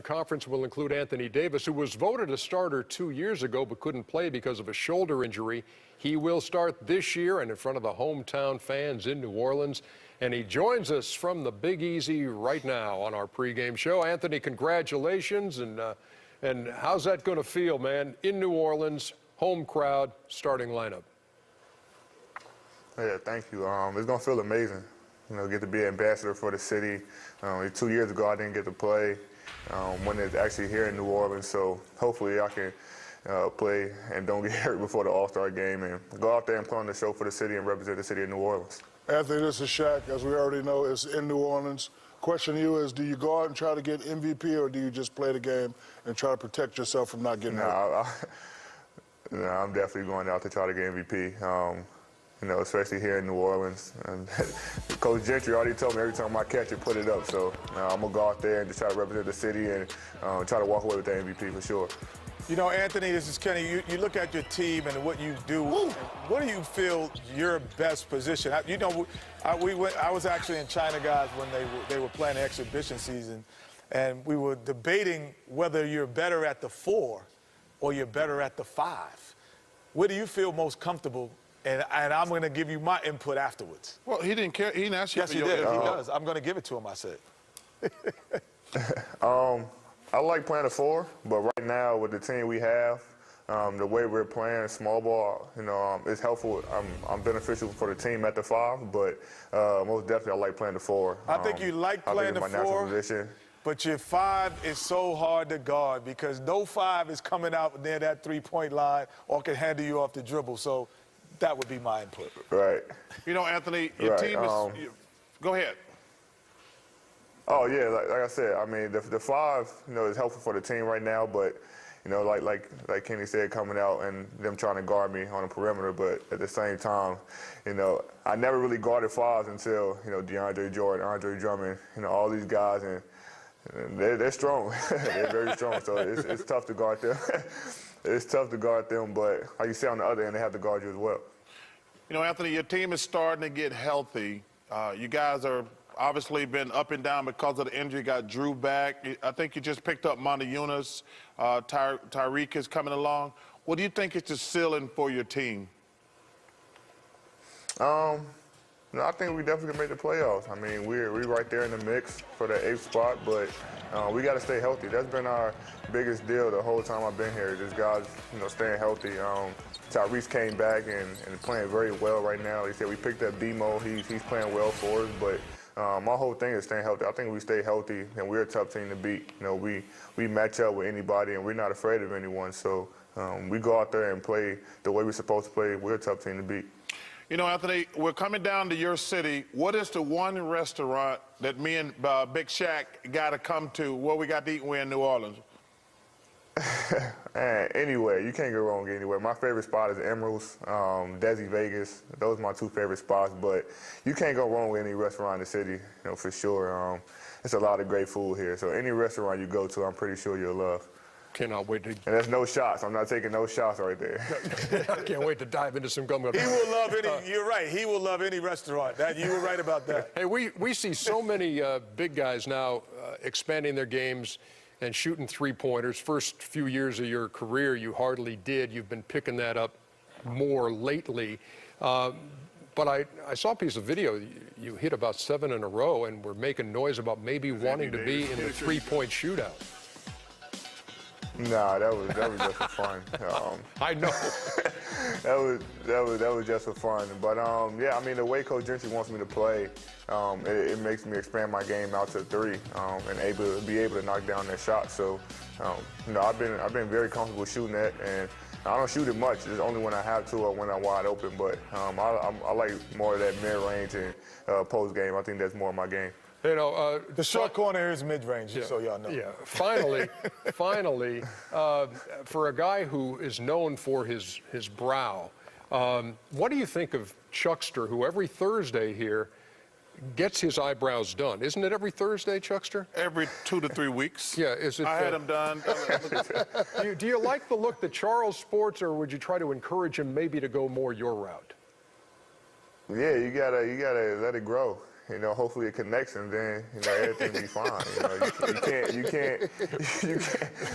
Conference will include Anthony Davis, who was voted a starter 2 years ago but couldn't play because of a shoulder injury. He will start this year and in front of the hometown fans in New Orleans. And he joins us from the Big Easy right now on our pregame show. Anthony, congratulations. And how's that going to feel, man? In New Orleans, home crowd, starting lineup. Yeah, thank you. It's going to feel amazing. You know, get to be an ambassador for the city. 2 years ago, I didn't get to play. When it's actually here in New Orleans, so hopefully I can play and don't get hurt before the All-Star game and go out there and put on the show for the city and represent the city of New Orleans. Anthony, this is Shaq. As we already know, it's in New Orleans. Question to you is, do you go out and try to get MVP, or do you just play the game and try to protect yourself from not getting hurt? I'm definitely going out to try to get MVP. You know, especially here in New Orleans. And Coach Gentry already told me every time I catch it, put it up. So I'm going to go out there and just try to represent the city and try to walk away with the MVP for sure. You know, Anthony, this is Kenny. You look at your team and what you do. What do you feel your best position? You know, I was actually in China, guys, when they were playing the exhibition season, and we were debating whether you're better at the 4 or you're better at the 5. Where do you feel most comfortable? And I'm going to give you my input afterwards. Well, he didn't care. He didn't ask you. Yes, he did. He does. I'm going to give it to him, I said. I like playing the 4, but right now with the team we have, the way we're playing small ball, you know, it's helpful. I'm beneficial for the team at the 5, but most definitely I like playing the 4. I think you like playing the 4, but your 5 is so hard to guard because no 5 is coming out near that three-point line or can handle you off the dribble. So that would be my input. Right. You know, Anthony, your team is go ahead. Oh, yeah, like I said, I mean, the 5, you know, is helpful for the team right now, but, you know, like Kenny said, coming out and them trying to guard me on the perimeter, but at the same time, you know, I never really guarded 5s until, you know, DeAndre Jordan, Andre Drummond, you know, all these guys, and they're strong. They're very strong, so it's tough to guard them. It's tough to guard them, but like you say, on the other end, they have to guard you as well. You know, Anthony, your team is starting to get healthy. You guys are obviously been up and down because of the injury. Got Drew back. I think you just picked up Monty Eunice. Tyreek is coming along. What do you think is the ceiling for your team? No, I think we definitely can make the playoffs. I mean, we're right there in the mix for the 8th spot, but we got to stay healthy. That's been our biggest deal the whole time I've been here. Just guys, you know, staying healthy. Tyrese came back and playing very well right now. He said we picked up Demo. He's playing well for us, but my whole thing is staying healthy. I think we stay healthy, and we're a tough team to beat. You know, we match up with anybody, and we're not afraid of anyone. So we go out there and play the way we're supposed to play. We're a tough team to beat. You know, Anthony, we're coming down to your city. What is the one restaurant that me and Big Shaq got to come to? What we got to eat when we're in New Orleans? Anywhere. You can't go wrong anywhere. My favorite spot is Emerald's, Desi Vegas. Those are my 2 favorite spots, but you can't go wrong with any restaurant in the city, you know, for sure. It's a lot of great food here, so any restaurant you go to, I'm pretty sure you'll love. Cannot wait to. And there's no shots. I'm not taking no shots right there. I can't wait to dive into some gum. He will love any. You're right. He will love any restaurant. You were right about that. Hey, we see so many big guys now expanding their games and shooting 3-pointers. First few years of your career, you hardly did. You've been picking that up more lately. But I saw a piece of video. You hit about 7 in a row, and were making noise about maybe wanting to be in the 3-point shootout. Nah, that was just for fun. I know. that was just for fun. But yeah, I mean, the way Coach Gentry wants me to play, it makes me expand my game out to 3 and be able to knock down that shot. So, you know, I've been very comfortable shooting that, and I don't shoot it much. It's only when I have to or when I'm wide open. But I like more of that mid-range and post game. I think that's more of my game. You know, the short corner is mid-range, just so y'all know. Yeah, finally, for a guy who is known for his brow, what do you think of Chuckster, who every Thursday here gets his eyebrows done? Isn't it every Thursday, Chuckster? Every 2 to 3 weeks. Yeah, is it? I had him done. Do you like the look that Charles sports, or would you try to encourage him maybe to go more your route? Yeah, you gotta let it grow. you know, hopefully it connects, and then, you know, everything be fine. You know, you can't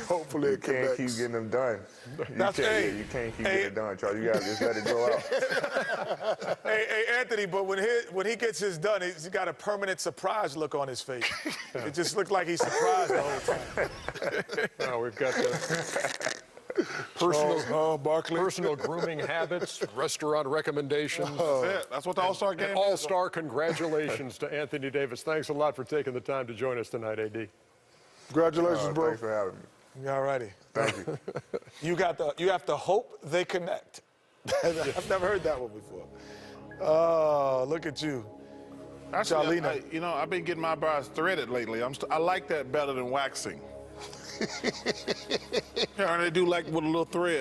Hopefully it keep connects. getting them done. You can't keep getting it done, Charles. You gotta just let it go out. Hey, Anthony, but when he gets his done, he's got a permanent surprise look on his face. It just looked like he's surprised the whole time. Now we've got the personal grooming habits, restaurant recommendations. That's what the All-Star game is. All-Star congratulations to Anthony Davis. Thanks a lot for taking the time to join us tonight, AD. Congratulations, bro. Thanks for having me. All righty. Thank you. You have to hope they connect. I've never heard that one before. Oh, look at you. Actually, Charlene. you know, I've been getting my eyebrows threaded lately. I like that better than waxing. Yeah, they do like with a little thread.